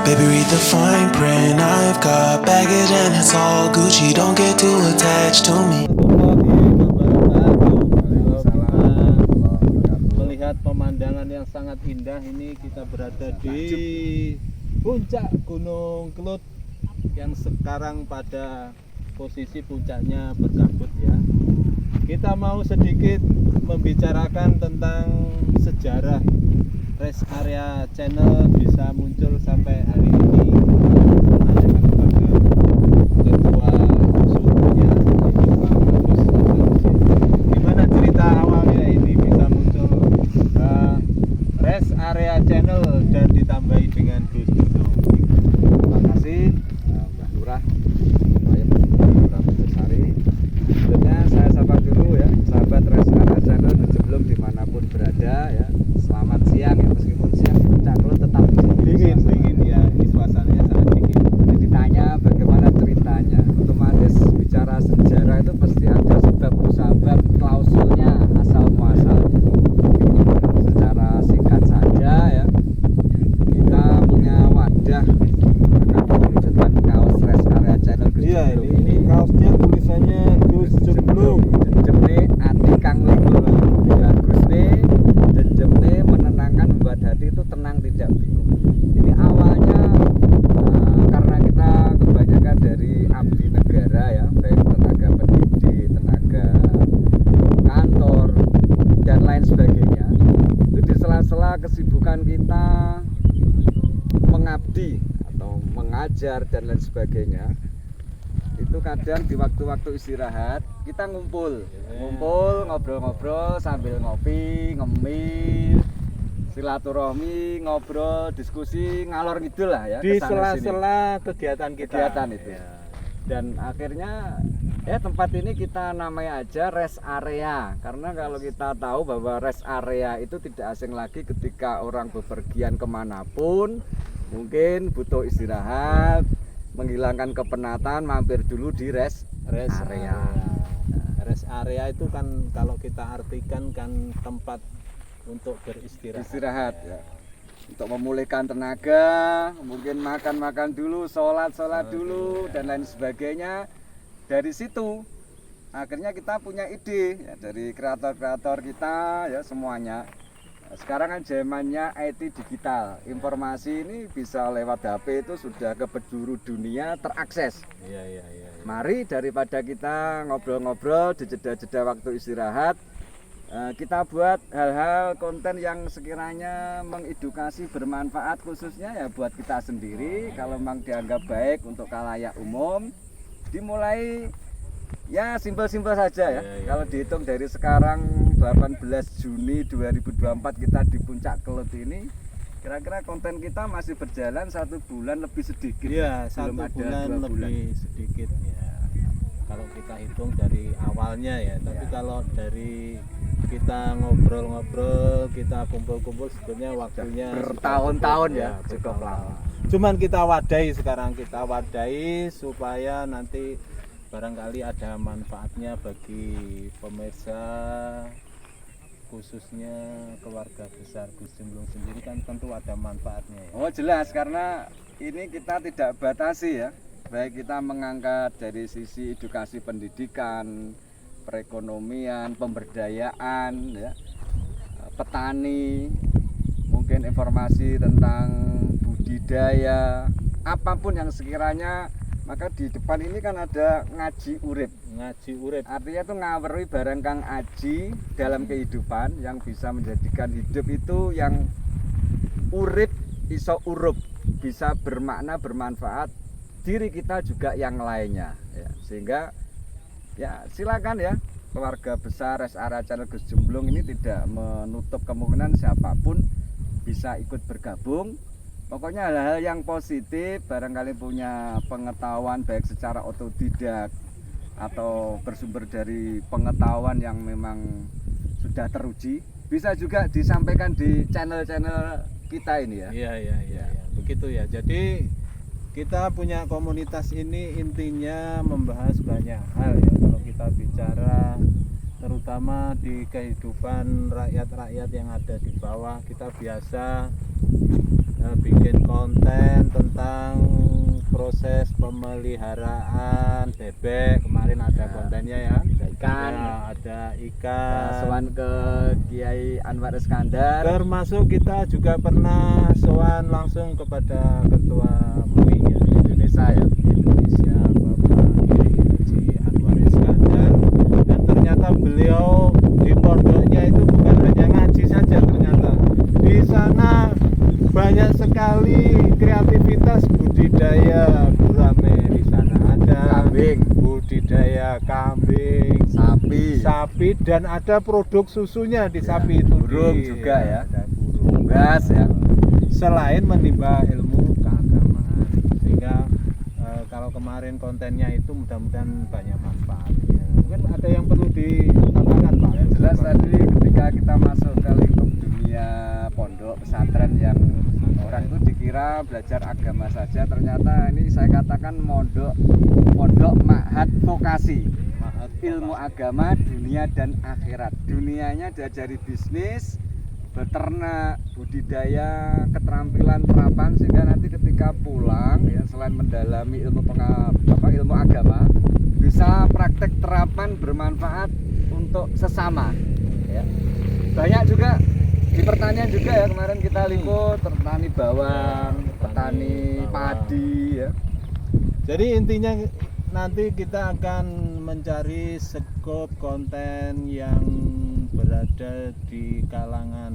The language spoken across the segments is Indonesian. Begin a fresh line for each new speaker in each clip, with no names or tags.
Baby, read the fine print. I've got baggage and it's all Gucci. Don't get too attached to me.
Melihat pemandangan yang sangat indah ini, kita berada di puncak Gunung Kelut yang sekarang pada posisi puncaknya berkabut ya. Kita mau sedikit membicarakan tentang sejarah rest area channel bisa muncul sampai hari ini. Menanyakan kepada ketua sukunya, gimana cerita awalnya ini bisa muncul rest area channel dan ditambahi dengan Gus Dudu.
Terima kasih Mbak Lurah, Lurah Putusari. Sebelumnya saya sapa dulu ya, sahabat rest area channel sebelum dimanapun berada ya. Selamat siang ya, meskipun siang Puncak Kelut tetap
Dingin ya, ini suasananya sangat dingin.
Jadi ditanya bagaimana ceritanya, otomatis bicara sejarah itu pasti ada sebab musabab, klausulnya, asal muasalnya. Secara singkat saja ya, kita punya wadah dengan kaos rest area channel Gus
Iya,
Jemblung.
ini kaosnya tulisannya Gus Jemblung.
Jemne ati kang linggul. Ya Gusne jemne menenangkan, membuat hati itu tenang tidak bingung. Ini awalnya karena kita kebanyakan dari abdi negara ya, baik tenaga pendidik, tenaga kantor dan lain sebagainya. Itu di sela-sela kesibukan kita mengabdi atau mengajar dan lain sebagainya, itu kadang di waktu-waktu istirahat kita ngumpul ngobrol-ngobrol sambil ngopi, ngemil, silaturahmi, ngobrol, diskusi, ngalor ngidul lah ya
Di
kesana sini.
sela-sela kegiatan kita.
Kegiatan itu.
Ya.
Dan akhirnya ya tempat ini kita namai aja rest area, karena kalau kita tahu bahwa rest area itu tidak asing lagi ketika orang bepergian kemanapun, mungkin butuh istirahat, menghilangkan kepenatan, mampir dulu di rest area.
Rest area itu kan kalau kita artikan kan tempat untuk beristirahat.
Ya. Untuk memulihkan tenaga, mungkin makan dulu, sholat dulu dan lain sebagainya. Dari situ akhirnya kita punya ide ya, dari kreator-kreator kita ya semuanya. Sekarang kan zamannya IT digital, informasi ini bisa lewat HP itu sudah ke penjuru dunia terakses.
Iya.
Mari daripada kita ngobrol-ngobrol di jeda-jeda waktu istirahat, kita buat hal-hal konten yang sekiranya mengedukasi, bermanfaat, khususnya ya buat kita sendiri. Kalau memang dianggap baik untuk khalayak umum, dimulai ya simpel-simpel saja ya. Kalau dihitung dari sekarang 18 Juni 2024 kita di Puncak Kelut ini, kira-kira konten kita masih berjalan 1 bulan lebih sedikit.
Iya,
Belum
1
ada
bulan
2 bulan.
lebih sedikit ya. Kalau kita hitung dari awalnya ya, tapi kalau dari kita ngobrol-ngobrol, kita kumpul-kumpul, sebenarnya waktunya
Bertahun-tahun ya, cukup lama.
Cuman kita wadahi sekarang, kita wadahi supaya nanti barangkali ada manfaatnya bagi pemirsa, khususnya keluarga besar Gus Jemblung sendiri kan tentu ada manfaatnya ya.
Oh jelas, karena ini kita tidak batasi ya, baik kita mengangkat dari sisi edukasi pendidikan, perekonomian, pemberdayaan ya, petani, mungkin informasi tentang budidaya, apapun yang sekiranya. Maka di depan ini kan ada ngaji urip. Artinya itu ngaweri barang kang aji dalam kehidupan yang bisa menjadikan hidup itu yang urip iso urup, bisa bermakna, bermanfaat diri kita juga yang lainnya ya. Sehingga ya silakan ya, keluarga besar rest area channel Gus Jemblung ini tidak menutup kemungkinan siapapun bisa ikut bergabung. Pokoknya hal-hal yang positif, barangkali punya pengetahuan baik secara otodidak atau bersumber dari pengetahuan yang memang sudah teruji, bisa juga disampaikan di channel-channel kita ini ya.
Iya. Begitu ya. Jadi kita punya komunitas ini intinya membahas banyak hal ya. Kalau kita bicara terutama di kehidupan rakyat-rakyat yang ada di bawah, kita biasa bikin konten tentang proses pemeliharaan bebek. Kemarin ada kontennya ya,
ikan.
ada ikan.
Sowan ke Kiai Anwar Iskandar.
Termasuk kita juga pernah sowan langsung kepada Ketua MUI ya, Indonesia Bapak Kiai Haji Anwar Iskandar, dan ternyata beliau di pondoknya itu bukan hanya ngaji saja, ternyata di sana banyak sekali kreativitas budidaya gurame. Di sana ada
Kambing.
budidaya kambing, sapi, dan ada produk susunya di sapi itu.
Burung juga ya.
Ada burung.
Unggas ya.
Selain menimba ilmu keagamaan, sehingga kalau kemarin kontennya itu mudah-mudahan banyak manfaatnya. Mungkin ada yang perlu ditambahkan, Pak?
Yang jelas tadi ketika kita masuk ke lingkup dunia pondok pesantren yang orang itu dikira belajar agama saja, ternyata ini saya katakan pondok ma'had vokasi, ilmu agama dunia dan akhirat. Dunianya diajari bisnis, beternak, budidaya, keterampilan terapan, sehingga nanti ketika pulang ya, selain mendalami ilmu agama, bisa praktek terapan bermanfaat untuk sesama ya. Banyak juga di pertanian juga ya, kemarin kita liput petani bawang, petani padi ya.
Jadi intinya nanti kita akan mencari skop konten yang berada di kalangan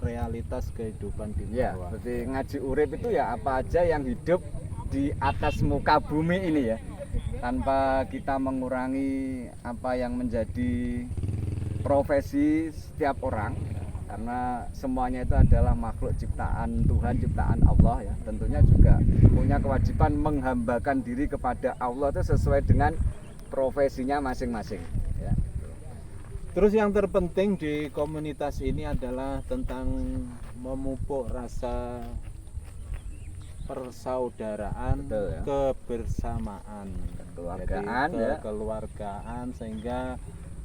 realitas kehidupan di
Ya,
bawah.
seperti ngaji urip itu ya apa aja yang hidup di atas muka bumi ini ya, tanpa kita mengurangi apa yang menjadi profesi setiap orang, karena semuanya itu adalah makhluk ciptaan Tuhan, ciptaan Allah ya. Tentunya juga punya kewajiban menghambakan diri kepada Allah itu sesuai dengan profesinya masing-masing ya.
Terus yang terpenting di komunitas ini adalah tentang memupuk rasa persaudaraan,
Betul, ya.
kebersamaan,
Kekeluargaan,
jadi
ya.
kekeluargaan, sehingga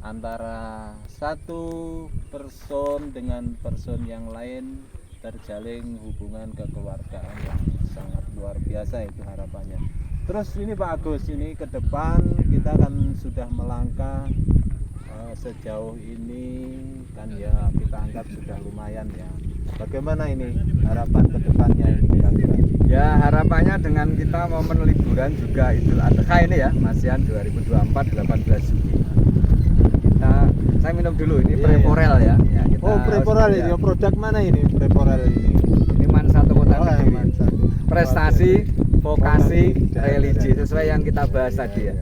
antara satu person dengan person yang lain terjalin hubungan kekeluargaan yang sangat luar biasa, itu harapannya. Terus ini Pak Agus, ini ke depan kita kan sudah melangkah sejauh ini kan ya, kita anggap sudah lumayan ya. Bagaimana ini harapan ke depannya ini kira-kira?
Ya, harapannya dengan kita momen liburan juga Idul Adha ini ya, Masian 2024 18 Juni. Saya minum dulu ini Preporel ya. Ya, kita
Preporel ini, produk mana ini Preporel ini?
Ini Mansatu Kota Kediri.
Mansatu.
Prestasi, vokasi,
dan
religi, sesuai yang kita bahas tadi ya.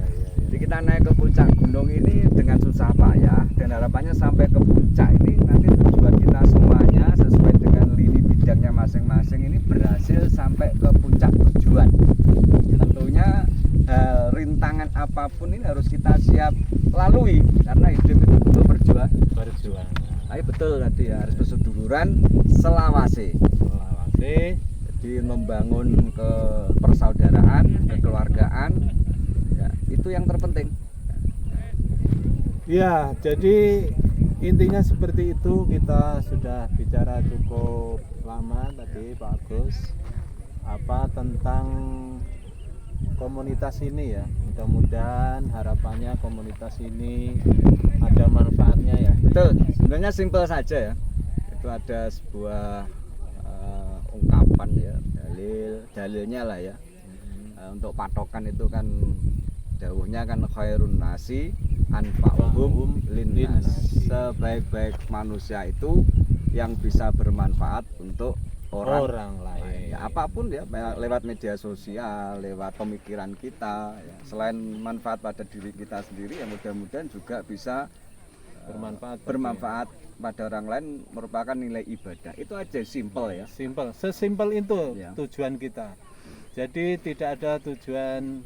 Jadi kita naik ke puncak gunung ini dengan susah payah, dan harapannya sampai ke puncak ini nanti tujuan kita semuanya sesuai dengan lini bidangnya masing-masing ini berhasil sampai ke puncak tujuan. Tentunya rintangan apapun ini harus kita siap lalui, karena hidup itu butuh berjuang. Tapi betul tadi ya, harus berseduluran selawase. Jadi membangun ke persaudaraan, kekeluargaan, ya, itu yang terpenting.
Ya, jadi intinya seperti itu. Kita sudah bicara cukup lama tadi Pak Agus, apa tentang komunitas ini ya. Mudah-mudahan harapannya komunitas ini ada manfaatnya ya.
Betul, sebenarnya simpel saja ya. Itu ada sebuah ungkapan ya, dalilnya lah ya. Untuk patokan itu kan dawuhnya kan khairun nasi anfa'uhum linnas. Sebaik-baik manusia itu yang bisa bermanfaat untuk orang
lain.
Ya, apapun ya, lewat media sosial, lewat pemikiran kita ya. Selain manfaat pada diri kita sendiri, ya mudah-mudahan juga bisa bermanfaat pada orang lain, merupakan nilai ibadah. Itu aja, simple ya.
Sesimpel itu
Ya.
tujuan kita. Jadi tidak ada tujuan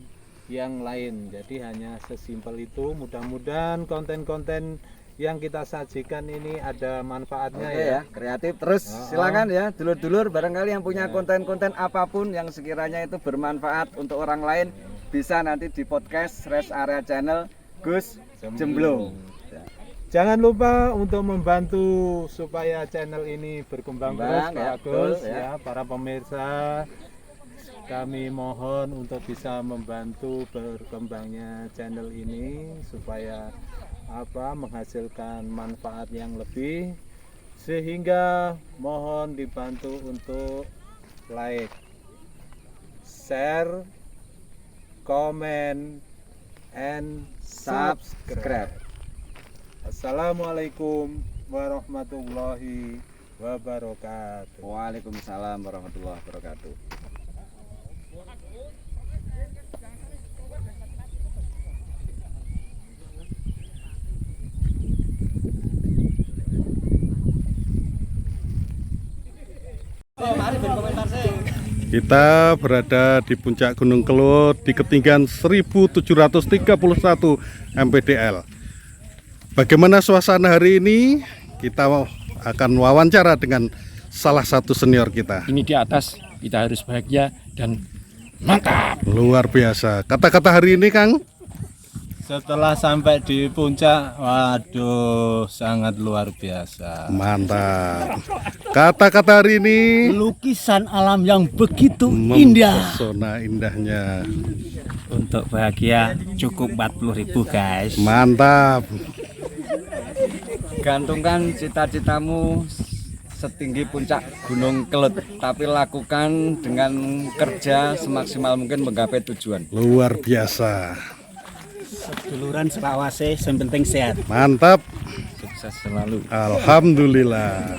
yang lain. Jadi hanya sesimpel itu. Mudah-mudahan konten-konten yang kita sajikan ini ada manfaatnya.
Oke ya, kreatif terus. Silakan ya, dulur-dulur barangkali yang punya
Ya.
konten-konten apapun yang sekiranya itu bermanfaat untuk orang lain, bisa nanti di podcast Rest Area Channel Gus Jemblung. Ya.
Jangan lupa untuk membantu supaya channel ini berkembang terus,
Ya,
bagus
betul,
ya. Para pemirsa, kami mohon untuk bisa membantu berkembangnya channel ini supaya menghasilkan manfaat yang lebih, sehingga mohon dibantu untuk like, share, comment, and subscribe. Assalamualaikum warahmatullahi wabarakatuh.
Waalaikumsalam warahmatullahi wabarakatuh.
Kita berada di puncak Gunung Kelut di ketinggian 1731 mPdL. Bagaimana suasana hari ini? Kita akan wawancara dengan salah satu senior kita.
Ini di atas kita harus bahagia dan mantap.
Luar biasa. Kata-kata hari ini, Kang?
Setelah sampai di puncak, waduh, sangat luar biasa.
Mantap. Kata-kata hari ini
Lukisan alam yang begitu indah.
mempesona indahnya.
Untuk bahagia cukup 40.000 guys.
Mantap.
Gantungkan cita-citamu setinggi puncak Gunung Kelut, tapi lakukan dengan kerja semaksimal mungkin menggapai tujuan.
Luar biasa.
Seduluran selawase, yang penting sehat.
Mantap.
Sukses selalu.
Alhamdulillah.